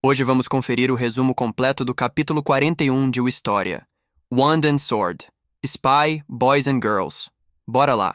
Hoje vamos conferir o resumo completo do capítulo 41 de O História. Wand and Sword. Spy, Boys and Girls. Bora lá.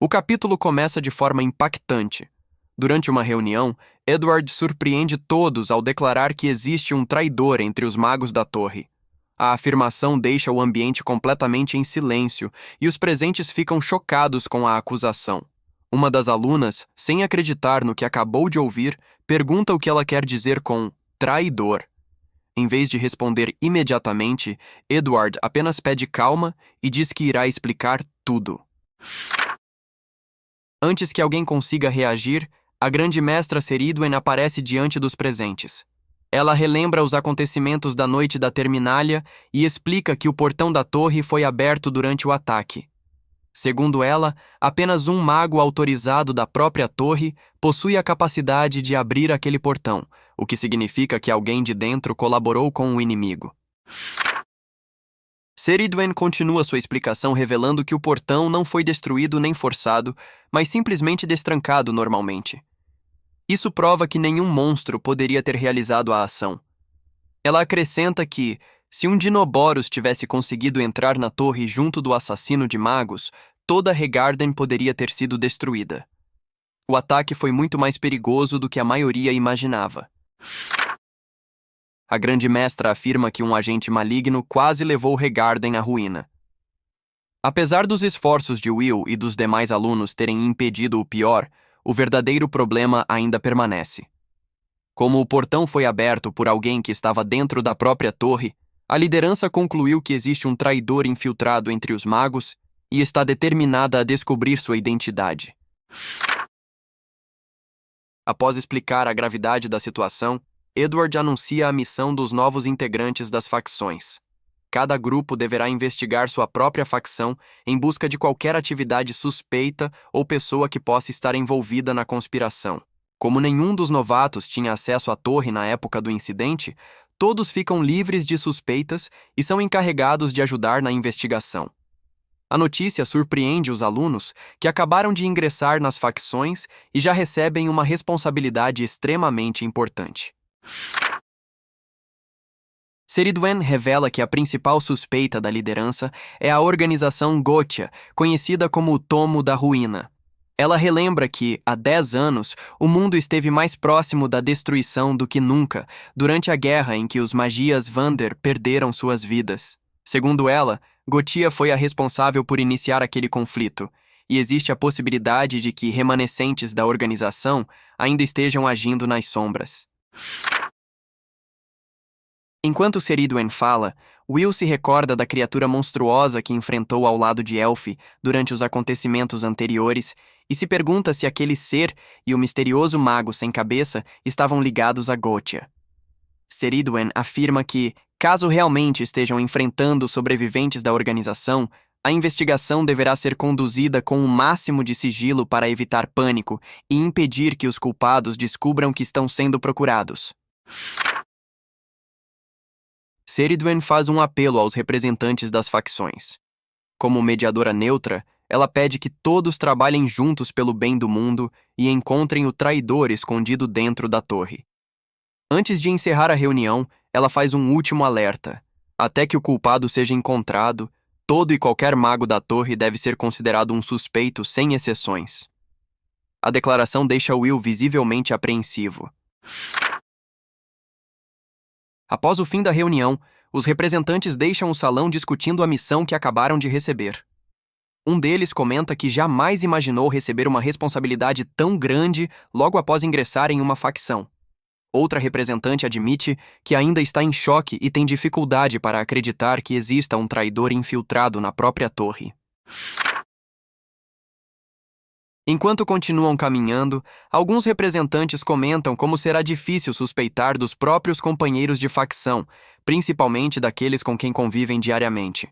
O capítulo começa de forma impactante. Durante uma reunião, Edward surpreende todos ao declarar que existe um traidor entre os magos da torre. A afirmação deixa o ambiente completamente em silêncio e os presentes ficam chocados com a acusação. Uma das alunas, sem acreditar no que acabou de ouvir, pergunta o que ela quer dizer com traidor. Em vez de responder imediatamente, Edward apenas pede calma e diz que irá explicar tudo. Antes que alguém consiga reagir, a grande mestra Ceridwen aparece diante dos presentes. Ela relembra os acontecimentos da noite da Terminália e explica que o portão da torre foi aberto durante o ataque. Segundo ela, apenas um mago autorizado da própria torre possui a capacidade de abrir aquele portão, o que significa que alguém de dentro colaborou com o inimigo. Ceridwen continua sua explicação revelando que o portão não foi destruído nem forçado, mas simplesmente destrancado normalmente. Isso prova que nenhum monstro poderia ter realizado a ação. Ela acrescenta que, se um Dinoboros tivesse conseguido entrar na torre junto do assassino de magos, toda Regarden poderia ter sido destruída. O ataque foi muito mais perigoso do que a maioria imaginava. A grande mestra afirma que um agente maligno quase levou Regarden à ruína. Apesar dos esforços de Will e dos demais alunos terem impedido o pior, o verdadeiro problema ainda permanece. Como o portão foi aberto por alguém que estava dentro da própria torre, a liderança concluiu que existe um traidor infiltrado entre os magos e está determinada a descobrir sua identidade. Após explicar a gravidade da situação, Edward anuncia a missão dos novos integrantes das facções. Cada grupo deverá investigar sua própria facção em busca de qualquer atividade suspeita ou pessoa que possa estar envolvida na conspiração. Como nenhum dos novatos tinha acesso à torre na época do incidente, todos ficam livres de suspeitas e são encarregados de ajudar na investigação. A notícia surpreende os alunos, que acabaram de ingressar nas facções e já recebem uma responsabilidade extremamente importante. Ceridwen revela que a principal suspeita da liderança é a organização Gotia, conhecida como o Tomo da Ruína. Ela relembra que, há 10 anos, o mundo esteve mais próximo da destruição do que nunca, durante a guerra em que os magias Vander perderam suas vidas. Segundo ela, Gotia foi a responsável por iniciar aquele conflito, e existe a possibilidade de que remanescentes da organização ainda estejam agindo nas sombras. Enquanto Ceridwen fala, Will se recorda da criatura monstruosa que enfrentou ao lado de Elfi durante os acontecimentos anteriores e se pergunta se aquele ser e o misterioso mago sem cabeça estavam ligados a Gotia. Ceridwen afirma que, caso realmente estejam enfrentando sobreviventes da organização, a investigação deverá ser conduzida com o máximo de sigilo para evitar pânico e impedir que os culpados descubram que estão sendo procurados. Ceridwen faz um apelo aos representantes das facções. Como mediadora neutra, ela pede que todos trabalhem juntos pelo bem do mundo e encontrem o traidor escondido dentro da torre. Antes de encerrar a reunião, ela faz um último alerta. Até que o culpado seja encontrado, todo e qualquer mago da torre deve ser considerado um suspeito sem exceções. A declaração deixa Will visivelmente apreensivo. Após o fim da reunião, os representantes deixam o salão discutindo a missão que acabaram de receber. Um deles comenta que jamais imaginou receber uma responsabilidade tão grande logo após ingressar em uma facção. Outra representante admite que ainda está em choque e tem dificuldade para acreditar que exista um traidor infiltrado na própria torre. Enquanto continuam caminhando, alguns representantes comentam como será difícil suspeitar dos próprios companheiros de facção, principalmente daqueles com quem convivem diariamente.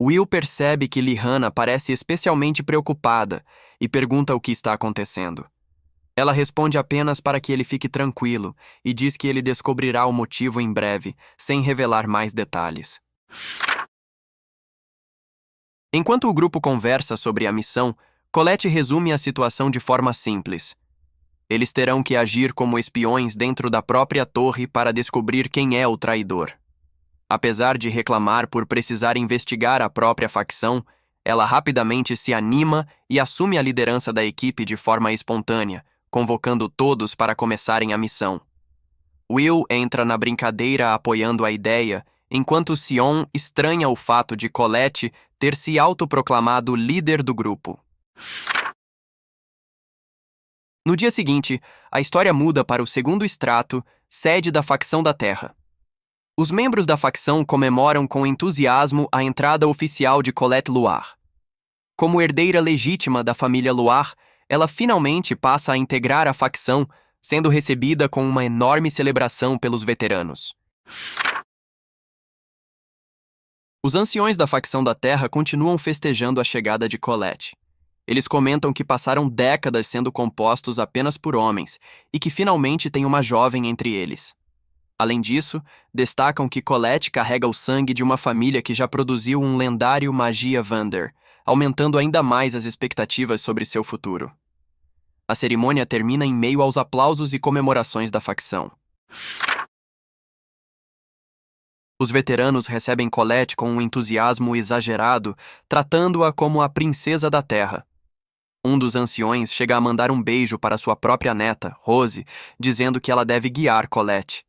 Will percebe que Lyanna parece especialmente preocupada e pergunta o que está acontecendo. Ela responde apenas para que ele fique tranquilo e diz que ele descobrirá o motivo em breve, sem revelar mais detalhes. Enquanto o grupo conversa sobre a missão, Colette resume a situação de forma simples. Eles terão que agir como espiões dentro da própria torre para descobrir quem é o traidor. Apesar de reclamar por precisar investigar a própria facção, ela rapidamente se anima e assume a liderança da equipe de forma espontânea, convocando todos para começarem a missão. Will entra na brincadeira apoiando a ideia, enquanto Sion estranha o fato de Colette ter se autoproclamado líder do grupo. No dia seguinte, a história muda para o segundo estrato, sede da facção da Terra. Os membros da facção comemoram com entusiasmo a entrada oficial de Colette Loire. Como herdeira legítima da família Loire, ela finalmente passa a integrar a facção, sendo recebida com uma enorme celebração pelos veteranos. Os anciões da facção da Terra continuam festejando a chegada de Colette. Eles comentam que passaram décadas sendo compostos apenas por homens e que finalmente tem uma jovem entre eles. Além disso, destacam que Colette carrega o sangue de uma família que já produziu um lendário Magia Vander, aumentando ainda mais as expectativas sobre seu futuro. A cerimônia termina em meio aos aplausos e comemorações da facção. Os veteranos recebem Colette com um entusiasmo exagerado, tratando-a como a princesa da Terra. Um dos anciões chega a mandar um beijo para sua própria neta, Rose, dizendo que ela deve guiar Colette.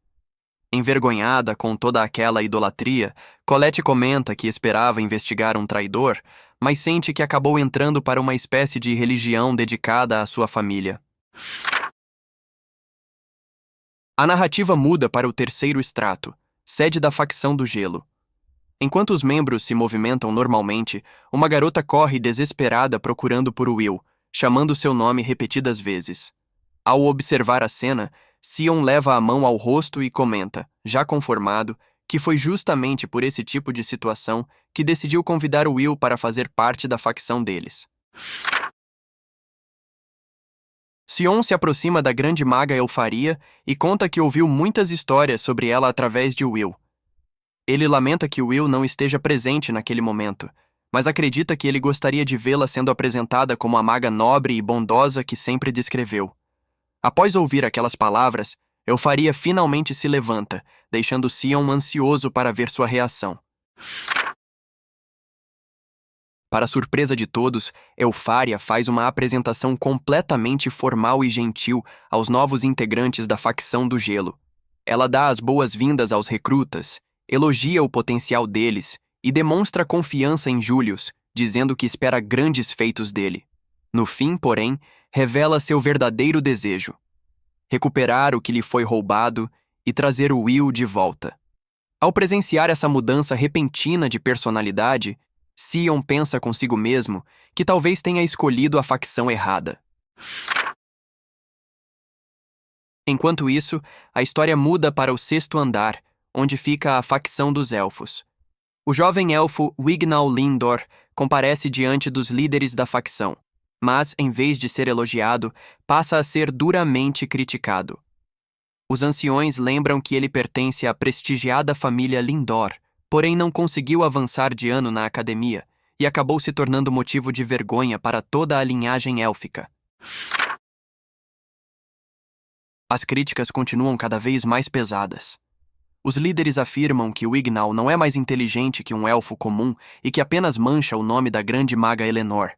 Envergonhada com toda aquela idolatria, Colette comenta que esperava investigar um traidor, mas sente que acabou entrando para uma espécie de religião dedicada à sua família. A narrativa muda para o terceiro estrato, sede da facção do gelo. Enquanto os membros se movimentam normalmente, uma garota corre desesperada procurando por Will, chamando seu nome repetidas vezes. Ao observar a cena, Sion leva a mão ao rosto e comenta, já conformado, que foi justamente por esse tipo de situação que decidiu convidar Will para fazer parte da facção deles. Sion se aproxima da grande maga Elfaria e conta que ouviu muitas histórias sobre ela através de Will. Ele lamenta que Will não esteja presente naquele momento, mas acredita que ele gostaria de vê-la sendo apresentada como a maga nobre e bondosa que sempre descreveu. Após ouvir aquelas palavras, Elfaria finalmente se levanta, deixando Sion ansioso para ver sua reação. Para surpresa de todos, Elfaria faz uma apresentação completamente formal e gentil aos novos integrantes da facção do gelo. Ela dá as boas-vindas aos recrutas, elogia o potencial deles e demonstra confiança em Julius, dizendo que espera grandes feitos dele. No fim, porém, revela seu verdadeiro desejo: recuperar o que lhe foi roubado e trazer o Will de volta. Ao presenciar essa mudança repentina de personalidade, Sion pensa consigo mesmo que talvez tenha escolhido a facção errada. Enquanto isso, a história muda para o sexto andar, onde fica a facção dos elfos. O jovem elfo Wignall Lindor comparece diante dos líderes da facção, mas, em vez de ser elogiado, passa a ser duramente criticado. Os anciões lembram que ele pertence à prestigiada família Lindor, porém não conseguiu avançar de ano na academia e acabou se tornando motivo de vergonha para toda a linhagem élfica. As críticas continuam cada vez mais pesadas. Os líderes afirmam que Wignall não é mais inteligente que um elfo comum e que apenas mancha o nome da grande maga Eleanor.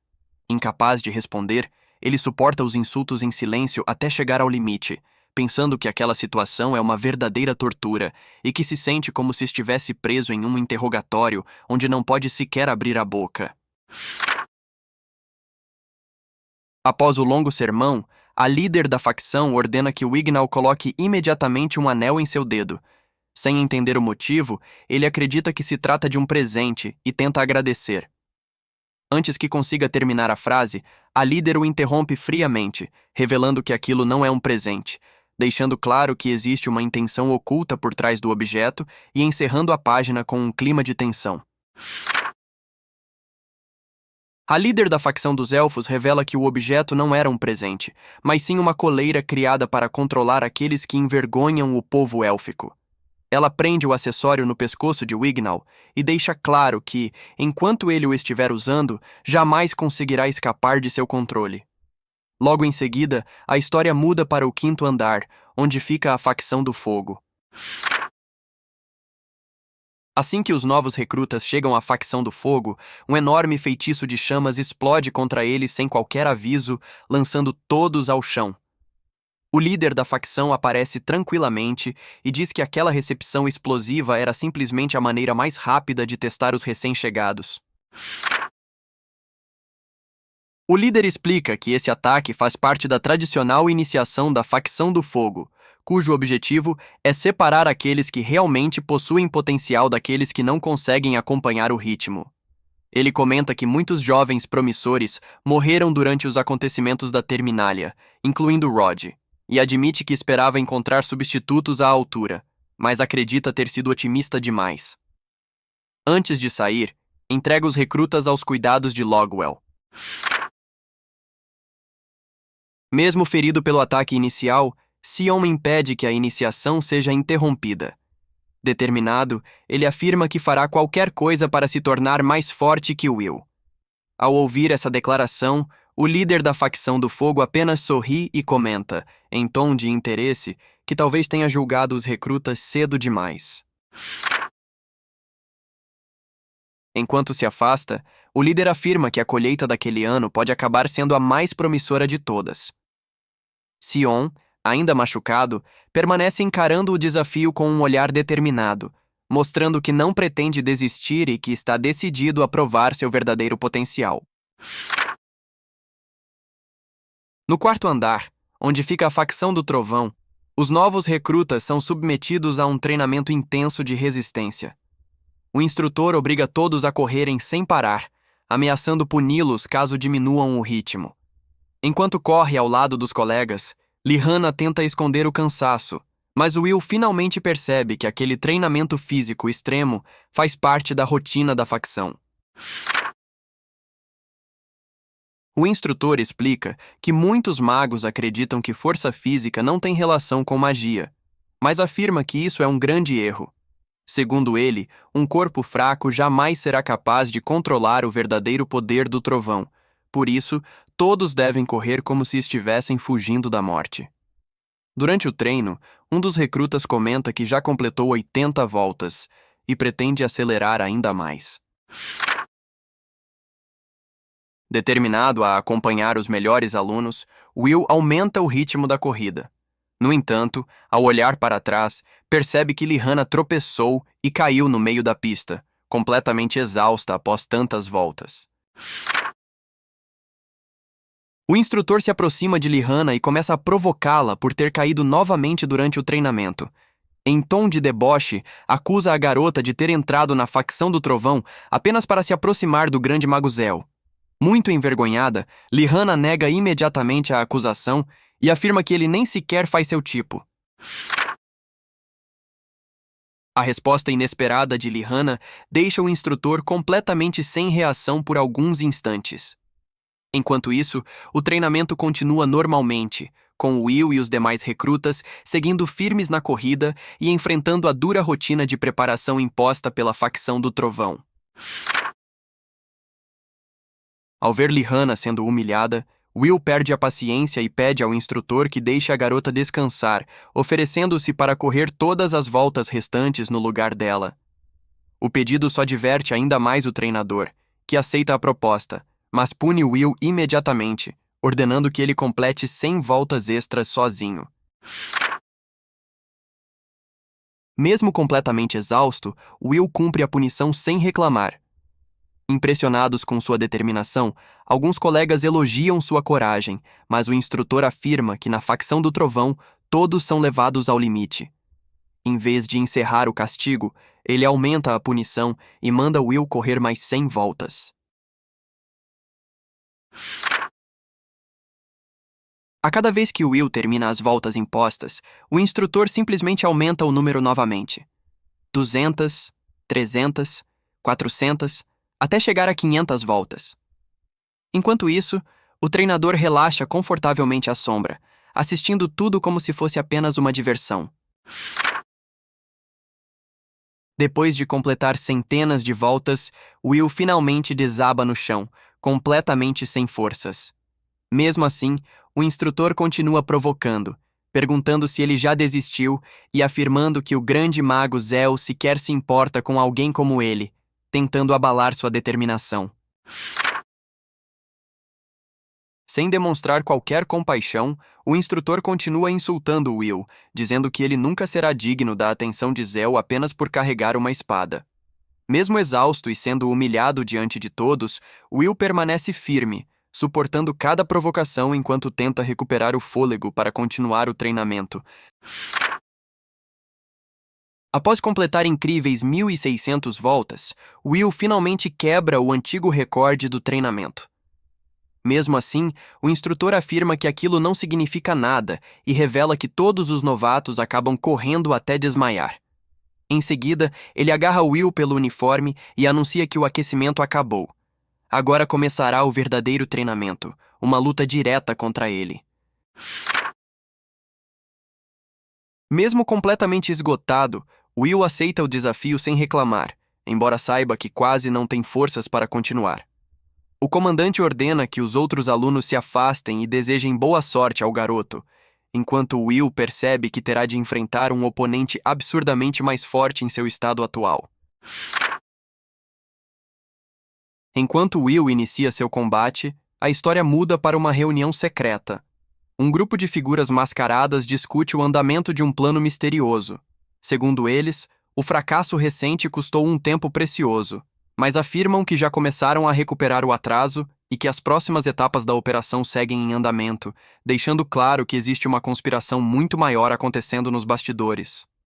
Incapaz de responder, ele suporta os insultos em silêncio até chegar ao limite, pensando que aquela situação é uma verdadeira tortura e que se sente como se estivesse preso em um interrogatório onde não pode sequer abrir a boca. Após o longo sermão, a líder da facção ordena que Wignall coloque imediatamente um anel em seu dedo. Sem entender o motivo, ele acredita que se trata de um presente e tenta agradecer. Antes que consiga terminar a frase, a líder o interrompe friamente, revelando que aquilo não é um presente, deixando claro que existe uma intenção oculta por trás do objeto e encerrando a página com um clima de tensão. A líder da facção dos elfos revela que o objeto não era um presente, mas sim uma coleira criada para controlar aqueles que envergonham o povo élfico. Ela prende o acessório no pescoço de Wignall e deixa claro que, enquanto ele o estiver usando, jamais conseguirá escapar de seu controle. Logo em seguida, a história muda para o quinto andar, onde fica a facção do fogo. Assim que os novos recrutas chegam à facção do fogo, um enorme feitiço de chamas explode contra eles sem qualquer aviso, lançando todos ao chão. O líder da facção aparece tranquilamente e diz que aquela recepção explosiva era simplesmente a maneira mais rápida de testar os recém-chegados. O líder explica que esse ataque faz parte da tradicional iniciação da facção do fogo, cujo objetivo é separar aqueles que realmente possuem potencial daqueles que não conseguem acompanhar o ritmo. Ele comenta que muitos jovens promissores morreram durante os acontecimentos da Terminália, incluindo Rod, e admite que esperava encontrar substitutos à altura, mas acredita ter sido otimista demais. Antes de sair, entrega os recrutas aos cuidados de Logwell. Mesmo ferido pelo ataque inicial, Sion impede que a iniciação seja interrompida. Determinado, ele afirma que fará qualquer coisa para se tornar mais forte que Will. Ao ouvir essa declaração, o líder da facção do fogo apenas sorri e comenta, em tom de interesse, que talvez tenha julgado os recrutas cedo demais. Enquanto se afasta, o líder afirma que a colheita daquele ano pode acabar sendo a mais promissora de todas. Sion, ainda machucado, permanece encarando o desafio com um olhar determinado, mostrando que não pretende desistir e que está decidido a provar seu verdadeiro potencial. No quarto andar, onde fica a facção do Trovão, os novos recrutas são submetidos a um treinamento intenso de resistência. O instrutor obriga todos a correrem sem parar, ameaçando puni-los caso diminuam o ritmo. Enquanto corre ao lado dos colegas, Lyanna tenta esconder o cansaço, mas Will finalmente percebe que aquele treinamento físico extremo faz parte da rotina da facção. O instrutor explica que muitos magos acreditam que força física não tem relação com magia, mas afirma que isso é um grande erro. Segundo ele, um corpo fraco jamais será capaz de controlar o verdadeiro poder do trovão. Por isso, todos devem correr como se estivessem fugindo da morte. Durante o treino, um dos recrutas comenta que já completou 80 voltas e pretende acelerar ainda mais. Determinado a acompanhar os melhores alunos, Will aumenta o ritmo da corrida. No entanto, ao olhar para trás, percebe que Lyanna tropeçou e caiu no meio da pista, completamente exausta após tantas voltas. O instrutor se aproxima de Lyanna e começa a provocá-la por ter caído novamente durante o treinamento. Em tom de deboche, acusa a garota de ter entrado na facção do Trovão apenas para se aproximar do grande mago Zell. Muito envergonhada, Lyanna nega imediatamente a acusação e afirma que ele nem sequer faz seu tipo. A resposta inesperada de Lyanna deixa o instrutor completamente sem reação por alguns instantes. Enquanto isso, o treinamento continua normalmente, com Will e os demais recrutas seguindo firmes na corrida e enfrentando a dura rotina de preparação imposta pela facção do Trovão. Ao ver Lyanna sendo humilhada, Will perde a paciência e pede ao instrutor que deixe a garota descansar, oferecendo-se para correr todas as voltas restantes no lugar dela. O pedido só diverte ainda mais o treinador, que aceita a proposta, mas pune Will imediatamente, ordenando que ele complete 100 voltas extras sozinho. Mesmo completamente exausto, Will cumpre a punição sem reclamar. Impressionados com sua determinação, alguns colegas elogiam sua coragem, mas o instrutor afirma que na facção do Trovão todos são levados ao limite. Em vez de encerrar o castigo, ele aumenta a punição e manda Will correr mais 100 voltas. A cada vez que Will termina as voltas impostas, o instrutor simplesmente aumenta o número novamente. 200, 300, 400, até chegar a 500 voltas. Enquanto isso, o treinador relaxa confortavelmente à sombra, assistindo tudo como se fosse apenas uma diversão. Depois de completar centenas de voltas, Will finalmente desaba no chão, completamente sem forças. Mesmo assim, o instrutor continua provocando, perguntando se ele já desistiu e afirmando que o grande mago Zell sequer se importa com alguém como ele, tentando abalar sua determinação. Sem demonstrar qualquer compaixão, o instrutor continua insultando Will, dizendo que ele nunca será digno da atenção de Zell apenas por carregar uma espada. Mesmo exausto e sendo humilhado diante de todos, Will permanece firme, suportando cada provocação enquanto tenta recuperar o fôlego para continuar o treinamento. Após completar incríveis 1.600 voltas, Will finalmente quebra o antigo recorde do treinamento. Mesmo assim, o instrutor afirma que aquilo não significa nada e revela que todos os novatos acabam correndo até desmaiar. Em seguida, ele agarra Will pelo uniforme e anuncia que o aquecimento acabou. Agora começará o verdadeiro treinamento, uma luta direta contra ele. Mesmo completamente esgotado, Will aceita o desafio sem reclamar, embora saiba que quase não tem forças para continuar. O comandante ordena que os outros alunos se afastem e desejem boa sorte ao garoto, enquanto Will percebe que terá de enfrentar um oponente absurdamente mais forte em seu estado atual. Enquanto Will inicia seu combate, a história muda para uma reunião secreta. Um grupo de figuras mascaradas discute o andamento de um plano misterioso. Segundo eles, o fracasso recente custou um tempo precioso, mas afirmam que já começaram a recuperar o atraso e que as próximas etapas da operação seguem em andamento, deixando claro que existe uma conspiração muito maior acontecendo nos bastidores.